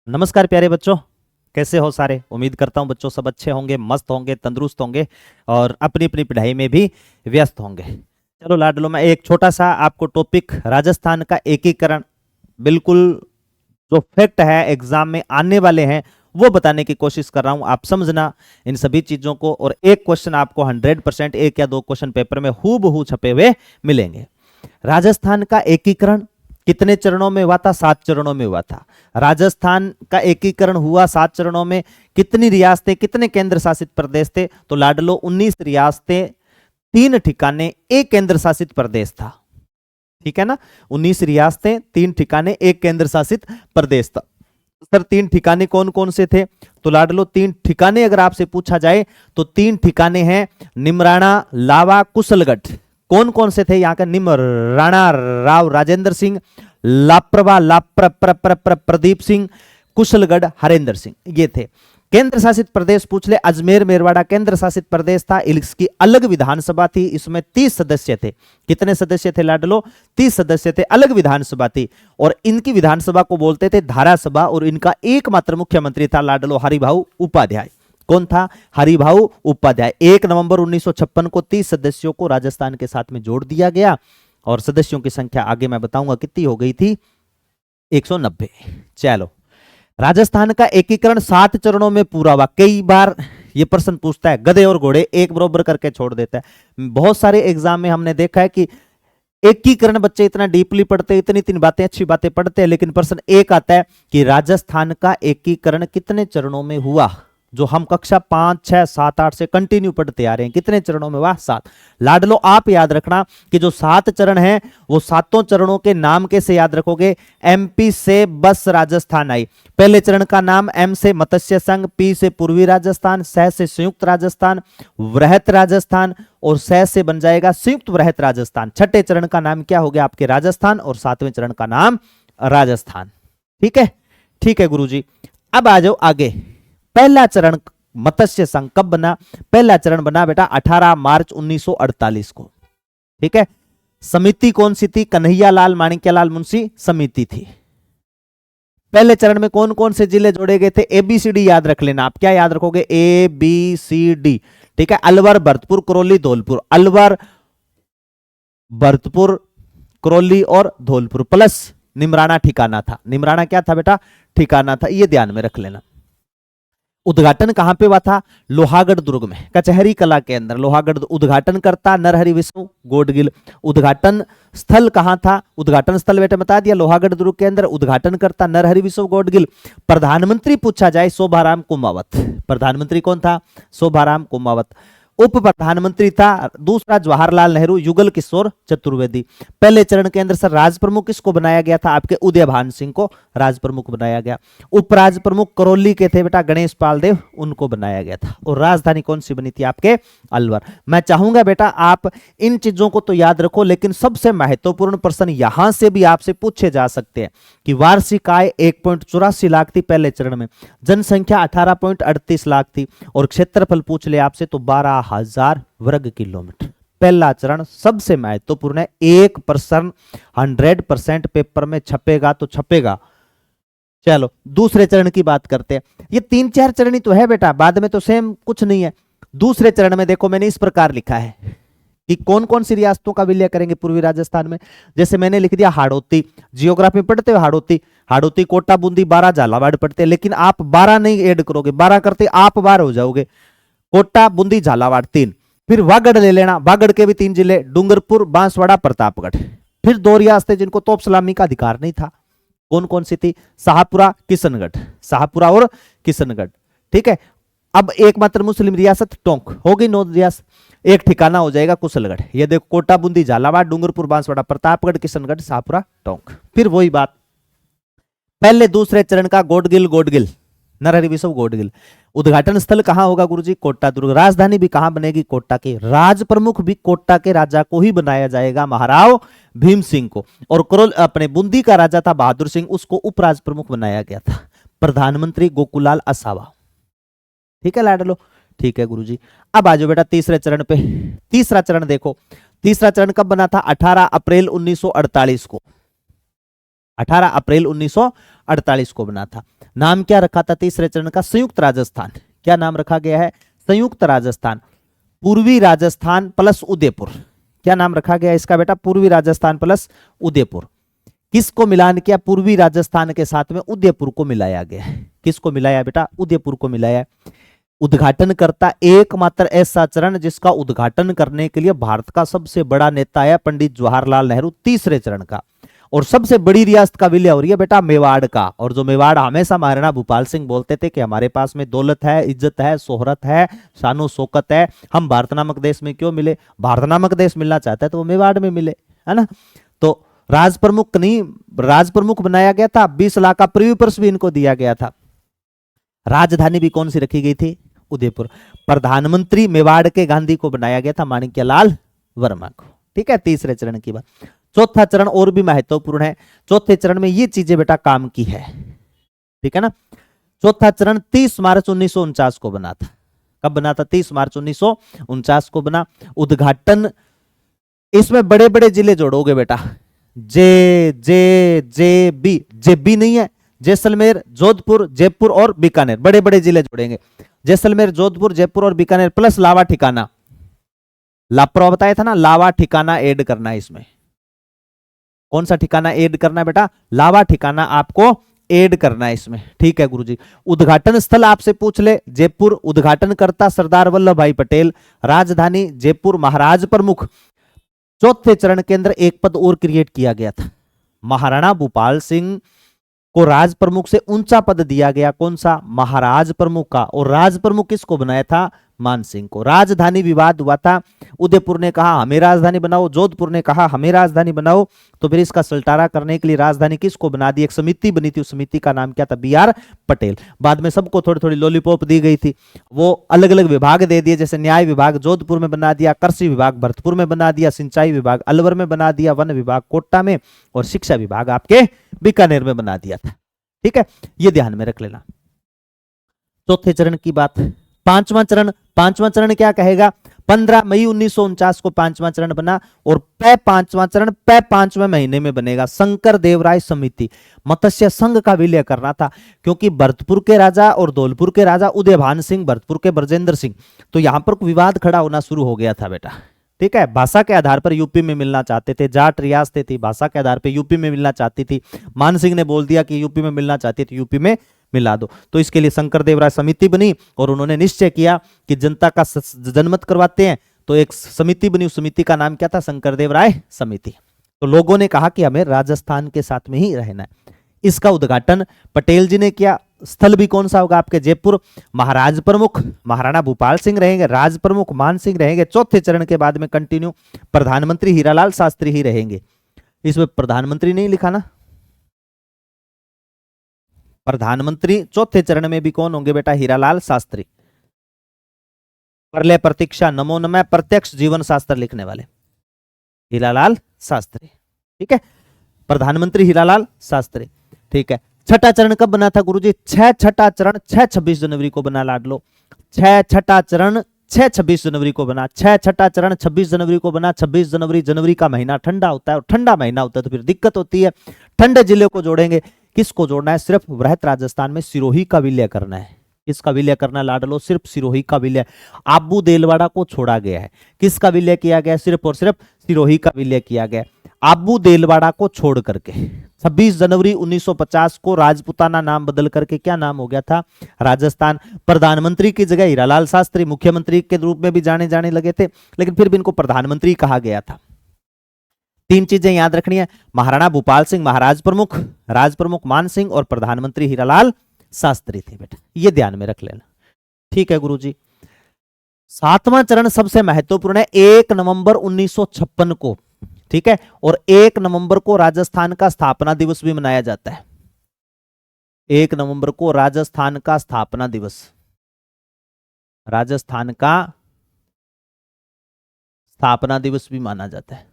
नमस्कार प्यारे बच्चों, कैसे हो सारे। उम्मीद करता हूँ बच्चों सब अच्छे होंगे, मस्त होंगे, तंदुरुस्त होंगे और अपनी अपनी पढ़ाई में भी व्यस्त होंगे। चलो लाडलो, मैं एक छोटा सा आपको टॉपिक राजस्थान का एकीकरण, बिल्कुल जो फैक्ट है एग्जाम में आने वाले हैं वो बताने की कोशिश कर रहा हूं। आप समझना इन सभी चीजों को, और एक क्वेश्चन आपको 100% एक या दो क्वेश्चन पेपर में हूबहू छपे हुए मिलेंगे। राजस्थान का एकीकरण कितने चरणों में हुआ था? 7 चरणों में हुआ था। राजस्थान का एकीकरण हुआ 7 चरणों में। कितनी रियासतें, कितने केंद्र शासित प्रदेश थे? तो लाडलो 19 रियासतें, 3 ठिकाने, 1 केंद्र शासित प्रदेश था। ठीक है ना, 19 रियासतें, 3 ठिकाने, 1 केंद्र शासित प्रदेश था। सर 3 ठिकाने कौन कौन से थे? तो लाडलो 3 ठिकाने अगर आपसे पूछा जाए तो 3 ठिकाने हैं निमराना, लावा, कुशलगढ़। कौन कौन से थे यहाँ का? निमराना राव राजेंद्र सिंह, लाप्रभा प्रदीप सिंह, कुशलगढ़ हरेंद्र सिंह, ये थे। केंद्र शासित प्रदेश पूछ ले, अजमेर मेरवाड़ा केंद्र शासित प्रदेश था। इसकी अलग विधानसभा थी, इसमें 30 सदस्य थे। कितने सदस्य थे लाडलो? 30 सदस्य थे, अलग विधानसभा थी। और इनकी विधानसभा को बोलते थे धारासभा, और इनका एकमात्र मुख्यमंत्री था लाडलो हरिभाऊ उपाध्याय। कौन था? हरिभाऊ उपाध्याय। 1 नवंबर 1956 को 30 सदस्यों को राजस्थान के साथ में जोड़ दिया गया, और सदस्यों की संख्या आगे मैं बताऊंगा कितनी हो गई थी, 190। चलो, राजस्थान का एकीकरण 7 चरणों में पूरा हुआ। कई बार ये प्रश्न पूछता है, गधे और घोड़े एक बराबर करके छोड़ देता है। बहुत सारे एग्जाम में हमने देखा है कि एकीकरण बच्चे इतना डीपली पढ़ते, इतनी इतनी बातें, अच्छी बातें पढ़ते हैं, लेकिन प्रश्न एक आता है कि राजस्थान का एकीकरण कितने चरणों में हुआ? जो हम कक्षा 5, 6, 7, 8 से कंटिन्यू पढ़ते आ रहे हैं, कितने चरणों में हुआ? 7। लाडलो आप याद रखना कि जो 7 चरण हैं वो 7 चरणों के नाम कैसे याद रखोगे? एमपी से बस राजस्थान आई। पहले चरण का नाम एम से मत्स्य संघ, पी से पूर्वी राजस्थान, स से संयुक्त राजस्थान, वृहत राजस्थान, और स से बन जाएगा संयुक्त वृहत राजस्थान। छठे चरण का नाम क्या हो गया आपके? राजस्थान। और 7वें चरण का नाम राजस्थान। ठीक है, ठीक है गुरुजी। अब आ जाओ आगे। पहला चरण मत्स्य संघ कब बना? पहला चरण बना बेटा 18 मार्च 1948 को। ठीक है, समिति कौन सी थी? कन्हैयालाल माणिक्यलाल मुंशी समिति थी। पहले चरण में कौन कौन से जिले जोड़े गए थे? एबीसीडी याद रख लेना। आप क्या याद रखोगे? ABCD। ठीक है, अलवर, भरतपुर, करौली, धौलपुर। अलवर, भरतपुर, करौली और धौलपुर, प्लस निमराना ठिकाना था। निमराना क्या था बेटा? ठिकाना था, ये ध्यान में रख लेना। उद्घाटन कहां पे हुआ था? लोहागढ़ दुर्ग में, कचहरी कला के अंदर लोहागढ़। उद्घाटन करता नरहरि विष्णु गोडगिल। उद्घाटन स्थल कहां था? उद्घाटन स्थल बेटा बता दिया, लोहागढ़ दुर्ग के अंदर। उद्घाटन करता नरहरि विष्णु गोडगिल। प्रधानमंत्री पूछा जाए, शोभाराम कुमावत। प्रधानमंत्री कौन था? शोभाराम कुमावत। उप प्रधानमंत्री था दूसरा जवाहरलाल नेहरू, युगल किशोर चतुर्वेदी। पहले चरण के अंदर सर राज प्रमुख किसको बनाया गया था? आपके उदयभान सिंह को राज प्रमुख बनाया गया। उप राज प्रमुख करौली के थे बेटा गणेश पाल देव, उनको बनाया गया था। और राजधानी कौन सी बनी थी आपके? अलवर। मैं चाहूंगा बेटा आप इन चीजों को तो याद रखो, लेकिन सबसे महत्वपूर्ण प्रश्न यहां से भी आपसे पूछे जा सकते हैं कि वार्षिक आय 1.84 लाख थी पहले चरण में, जनसंख्या 18.38 लाख थी, और क्षेत्रफल पूछ ले आपसे तो 12,000 वर्ग किलोमीटर। पहला चरण सबसे महत्वपूर्ण है। एक प्रश्न 100% पेपर में छपेगा तो छपेगा। चलो दूसरे चरण की बात करते हैं। ये 3-4 चरण ही तो है बेटा, बाद में तो सेम कुछ नहीं है। दूसरे चरण में देखो मैंने इस प्रकार लिखा है कि कौन कौन सी रियासतों का विलय करेंगे पूर्वी राजस्थान में। जैसे मैंने लिख दिया हाड़ौती, जियोग्राफी पढ़ते हो हाड़ौती, हाड़ौती, कोटा, बूंदी, 12, झालावाड़ पढ़ते हैं, लेकिन आप 12 नहीं ऐड करोगे, 12 करते आप 12 हो जाओगे। कोटा, बूंदी, झालावाड़ 3। फिर वागड़ ले लेना, वागड़ के भी 3 जिले, डूंगरपुर, बांसवाड़ा, प्रतापगढ़। फिर 2 रियासतें जिनको तोप सलामी का अधिकार नहीं था, कौन कौन सी थी? शाहपुरा, किशनगढ़। शाहपुरा और किशनगढ़। ठीक है, अब एकमात्र मुस्लिम रियासत टोंक होगी, 9 रियासत। एक ठिकाना हो जाएगा कुशलगढ़। ये देखो कोटा, बूंदी, झालावाड़, डूंगरपुर, बांसवाड़ा, प्रतापगढ़, किशनगढ़, शाहपुरा, टोंक। फिर वही बात, पहले दूसरे चरण का गोडगिल, नरहरि विष्णु गोडगिल। उद्घाटन स्थल कहां होगा गुरुजी? कोटा दुर्ग। राजधानी भी कहां बनेगी? कोटा की। राज प्रमुख भी कोटा के राजा को ही बनाया जाएगा, महाराव भीम सिंह को। और करोल अपने बूंदी का राजा था बहादुर सिंह, उसको उपराज प्रमुख बनाया गया था। प्रधानमंत्री गोकुलाल असावा। ठीक है लाडलो, ठीक है गुरुजी। अब आ जाओ बेटा तीसरे चरण पे। तीसरा चरण देखो, तीसरा चरण कब बना था? 18 अप्रैल 1948 को। 18 अप्रैल 1948 को बना था। नाम क्या रखा था तीसरे चरण का? संयुक्त राजस्थान। क्या नाम रखा गया है? संयुक्त राजस्थान। पूर्वी राजस्थान प्लस उदयपुर। क्या नाम रखा गया इसका बेटा? पूर्वी राजस्थान प्लस उदयपुर। किसको मिलान किया? पूर्वी राजस्थान के साथ में उदयपुर को मिलाया गया है। किसको मिलाया बेटा? उदयपुर को मिलाया। उद्घाटन करता एकमात्र ऐसा चरण जिसका उद्घाटन करने के लिए भारत का सबसे बड़ा नेता है पंडित जवाहरलाल नेहरू, तीसरे चरण का। और सबसे बड़ी रियासत का विलय हो रही है बेटा मेवाड़ का। और जो मेवाड़ हमेशा महाराणा भूपाल सिंह बोलते थे कि हमारे पास में दौलत है, इज्जत है, शोहरत है, शानो शौकत है, हम भारत नामक देश में क्यों मिले? भारत नामक देश मिलना चाहता है तो वो मेवाड़ में मिले, है ना। तो राज प्रमुख नहीं, राज प्रमुख बनाया गया था। 20 लाख का प्रीव्यू पर्स भी इनको दिया गया था। राजधानी भी कौन सी रखी गई थी? उदयपुर। प्रधानमंत्री मेवाड़ के गांधी को बनाया गया था माणिक्यलाल वर्मा को। ठीक है, तीसरे चरण की बात। चौथा चरण और भी महत्वपूर्ण है। चौथे चरण में ये चीजें बेटा काम की है, ठीक है ना। चौथा चरण 30 मार्च 1949 को बना था। कब बना था? 30 मार्च 1949 को बना। उद्घाटन, इसमें बड़े बड़े जिले जोड़ोगे बेटा, जे बी नहीं है, जैसलमेर, जोधपुर, जयपुर और बीकानेर, बड़े बड़े जिले जोड़ेंगे। जैसलमेर, जोधपुर, जयपुर और बीकानेर प्लस लावा ठिकाना। लापरवाह बताया था ना, लावा ठिकाना ऐड करना है इसमें। कौन सा ठिकाना ऐड करना है बेटा? लावा ठिकाना आपको ऐड करना है इसमें। ठीक है गुरुजी। उद्घाटन स्थल आपसे पूछ ले, जयपुर। उद्घाटन करता सरदार वल्लभ भाई पटेल। राजधानी जयपुर। महाराज प्रमुख। चौथे चरण के अंदर एक पद और क्रिएट किया गया था। महाराणा भूपाल सिंह को राज प्रमुख से ऊंचा पद दिया गया। कौन सा? महाराज प्रमुख का। और राज प्रमुख किसको बनाया था? मान सिंह को। राजधानी विवाद हुआ था। उदयपुर ने कहा हमें राजधानी बनाओ, जोधपुर ने कहा हमें राजधानी बनाओ। तो फिर इसका सलटारा करने के लिए राजधानी किसको बना दी? एक समिति बनी थी। उस समिति का नाम क्या था? BR पटेल। बाद में सबको थोड़ी थोड़ी लॉलीपॉप दी गई थी, वो अलग अलग विभाग दे दिए। जैसे न्याय विभाग जोधपुर में बना दिया, कृषि विभाग भरतपुर में बना दिया, सिंचाई विभाग अलवर में बना दिया, वन विभाग कोटा में, और शिक्षा विभाग आपके बीकानेर में बना दिया था। ठीक है, ये ध्यान में रख लेना। चौथे चरण की बात। पांचवां चरण क्या कहेगा? 15 मई 1949 को पांचवां चरण बना। और पांचवां चरण पांचवें महीने में बनेगा। शंकर देवराय समिति। मत्स्य संघ का विलय करना था, क्योंकि भरतपुर के राजा और धौलपुर के राजा उदयभान सिंह, भरतपुर के ब्रजेंद्र सिंह, तो यहां पर विवाद खड़ा होना शुरू हो गया था बेटा। ठीक है, भाषा के आधार पर यूपी में मिलना चाहते थे। जाट रियासतें थी, भाषा के आधार पर यूपी में मिलना चाहती थी। मान सिंह ने बोल दिया कि यूपी में मिलना चाहती थी, यूपी में मिला दो। तो इसके लिए शंकर देवराय समिति बनी और उन्होंने निश्चय किया कि जनता का जनमत करवाते हैं। तो एक समिति बनी, उस समिति का नाम क्या था? शंकर देवराय समिति। तो लोगों ने कहा कि हमें राजस्थान के साथ में ही रहना है। इसका उद्घाटन पटेल जी ने किया। स्थल भी कौन सा होगा? आपके जयपुर। महाराज प्रमुख महाराणा भूपाल सिंह रहेंगे, राज प्रमुख मान सिंह रहेंगे। चौथे चरण के बाद में कंटिन्यू प्रधानमंत्री हीरालाल शास्त्री ही रहेंगे। इसमें प्रधानमंत्री नहीं लिखा ना, प्रधानमंत्री चौथे चरण में भी कौन होंगे बेटा? हीरालाल शास्त्री। प्रलय प्रतीक्षा नमो नमः प्रत्यक्ष जीवन शास्त्र लिखने वाले हीरालाल शास्त्री। ठीक है, प्रधानमंत्री हीरालाल शास्त्री। ठीक है, छठा चरण कब बना था गुरुजी? छठा चरण 26 जनवरी को बना लाडलो। छठा चरण 26 जनवरी को बना। छठा चरण 26 जनवरी को बना। 26 जनवरी, जनवरी का महीना ठंडा होता है, और ठंडा महीना होता है तो फिर दिक्कत होती है। ठंडे जिले को जोड़ेंगे। किसको जोड़ना है? सिर्फ वृहत राजस्थान में सिरोही का विलय करना है। किसका विलय करना लाडलो? सिर्फ सिरोही का विलय। आबू देलवाड़ा को छोड़ा गया है। किसका विलय किया गया? सिर्फ और सिर्फ सिरोही का विलय किया गया। आबू देलवाड़ा को छोड़ करके 26 जनवरी 1950 को राजपुताना नाम बदल करके क्या नाम हो गया था? राजस्थान। प्रधानमंत्री की जगह हीरालाल शास्त्री मुख्यमंत्री के रूप में भी जाने लगे थे, लेकिन फिर भी इनको प्रधानमंत्री कहा गया था। तीन चीजें याद रखनी है। महाराणा भूपाल सिंह महाराज प्रमुख, राज प्रमुख मान सिंह, और प्रधानमंत्री हीरालाल शास्त्री थे बेटा, ये ध्यान में रख लेना। ठीक है गुरुजी। सातवां चरण सबसे महत्वपूर्ण है। 1 नवंबर 1956 को, ठीक है, और 1 नवंबर को राजस्थान का स्थापना दिवस भी मनाया जाता है। 1 नवंबर को राजस्थान का स्थापना दिवस, राजस्थान का स्थापना दिवस भी माना जाता है।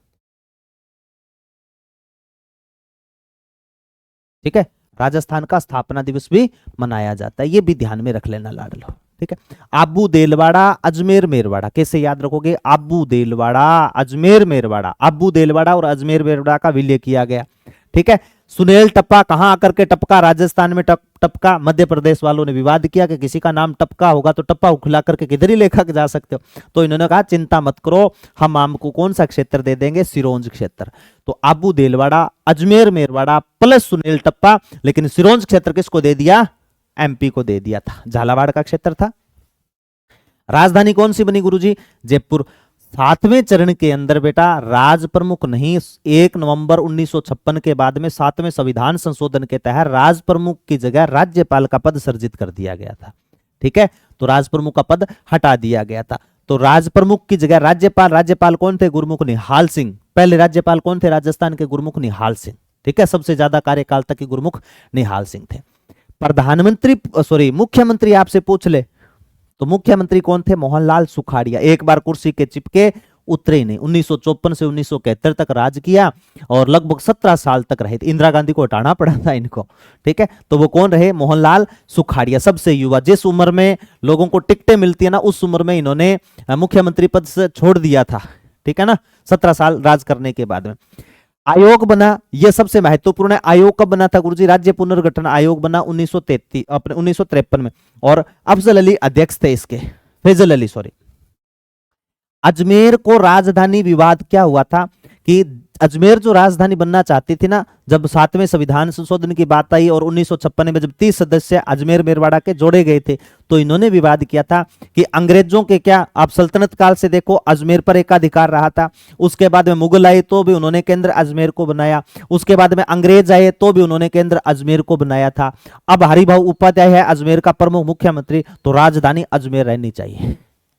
ठीक है, राजस्थान का स्थापना दिवस भी मनाया जाता है, ये भी ध्यान में रख लेना लाडलो। ठीक है, आबू देलवाड़ा अजमेर मेरवाड़ा, कैसे याद रखोगे? आबू देलवाड़ा अजमेर मेरवाड़ा, आबू देलवाड़ा और अजमेर मेरवाड़ा का विलय किया गया। ठीक है। सुनील टप्पा कहां आकर के टपका? राजस्थान में टपका। मध्य प्रदेश वालों ने विवाद किया कि किसी का नाम टपका होगा तो टप्पा उखला करके किधर ही लेखक जा सकते हो। तो इन्होंने कहा चिंता मत करो, हम आपको कौन सा क्षेत्र दे देंगे? सिरोंज क्षेत्र। तो आबू देलवाड़ा, अजमेर मेरवाड़ा प्लस सुनील टप्पा, लेकिन सिरोंज क्षेत्र किसको दे दिया? एमपी को दे दिया था, झालावाड़ का क्षेत्र था। राजधानी कौन सी बनी गुरुजी? जयपुर। 7वें चरण के अंदर बेटा राज प्रमुख नहीं, 1 नवंबर 1956 के बाद में 7वें संविधान संशोधन के तहत राज प्रमुख की जगह राज्यपाल का पद सृजित कर दिया गया था। ठीक है, तो राज प्रमुख का पद हटा दिया गया था। तो राज प्रमुख की जगह राज्यपाल, राज्यपाल कौन थे? गुरमुख निहाल सिंह। पहले राज्यपाल कौन थे राजस्थान के? गुरमुख निहाल सिंह। ठीक है, सबसे ज्यादा कार्यकाल तक के गुरमुख निहाल सिंह थे। प्रधानमंत्री सॉरी मुख्यमंत्री आपसे पूछ ले तो मुख्यमंत्री कौन थे? मोहनलाल सुखाड़िया। एक बार कुर्सी के चिपके उतरे ही नहीं। 1954 से 1971 तक राज किया और लगभग 17 साल तक रहे थे। इंदिरा गांधी को हटाना पड़ा था इनको। ठीक है, तो वो कौन रहे? मोहनलाल सुखाड़िया। सबसे युवा, जिस उम्र में लोगों को टिकटें मिलती है ना, उस उम्र में इन्होंने मुख्यमंत्री पद से छोड़ दिया था। ठीक है ना, 17 साल राज करने के बाद में। आयोग बना, यह सबसे महत्वपूर्ण है। आयोग कब बना था गुरुजी? राज्य पुनर्गठन आयोग बना 1953 में, और अफजल अली अध्यक्ष थे इसके, फैजल अली सॉरी। अजमेर को राजधानी विवाद क्या हुआ था कि अजमेर जो राजधानी बनना चाहती थी ना, जब 7वें संविधान संशोधन की बात आई और 1956 में जब 30 सदस्य अजमेर मेरवाड़ा के जोड़े गए थे, तो इन्होंने विवाद किया था कि अंग्रेजों के क्या, आप सल्तनत काल से देखो अजमेर पर एकाधिकार रहा था। उसके बाद में मुगल आए तो भी उन्होंने केंद्र अजमेर को बनाया। उसके बाद में अंग्रेज आए तो भी उन्होंने केंद्र अजमेर को बनाया था। अब हरिभाऊ उपाध्याय है अजमेर का प्रमुख मुख्यमंत्री, तो राजधानी अजमेर रहनी चाहिए।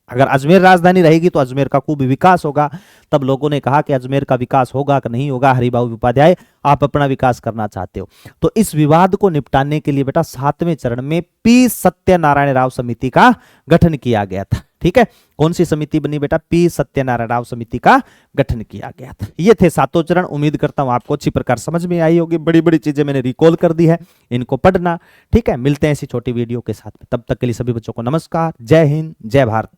अगर अजमेर राजधानी रहेगी तो अजमेर का खूब विकास होगा। तब लोगों ने कहा कि अजमेर का विकास होगा कि नहीं होगा, हरिभाऊ उपाध्याय आप अपना विकास करना चाहते हो। तो इस विवाद को निपटाने के लिए बेटा 7वें चरण में पी सत्यनारायण राव समिति का गठन किया गया था। ठीक है, कौन सी समिति बनी बेटा? पी सत्यनारायण राव समिति का गठन किया गया था। ये थे 7 चरण। उम्मीद करता हूं आपको अच्छी प्रकार समझ में आई होगी। बड़ी बड़ी चीजें मैंने रिकॉल कर दी है, इनको पढ़ना। ठीक है, मिलते हैं ऐसी छोटी वीडियो के साथ। तब तक के लिए सभी बच्चों को नमस्कार, जय हिंद, जय भारत।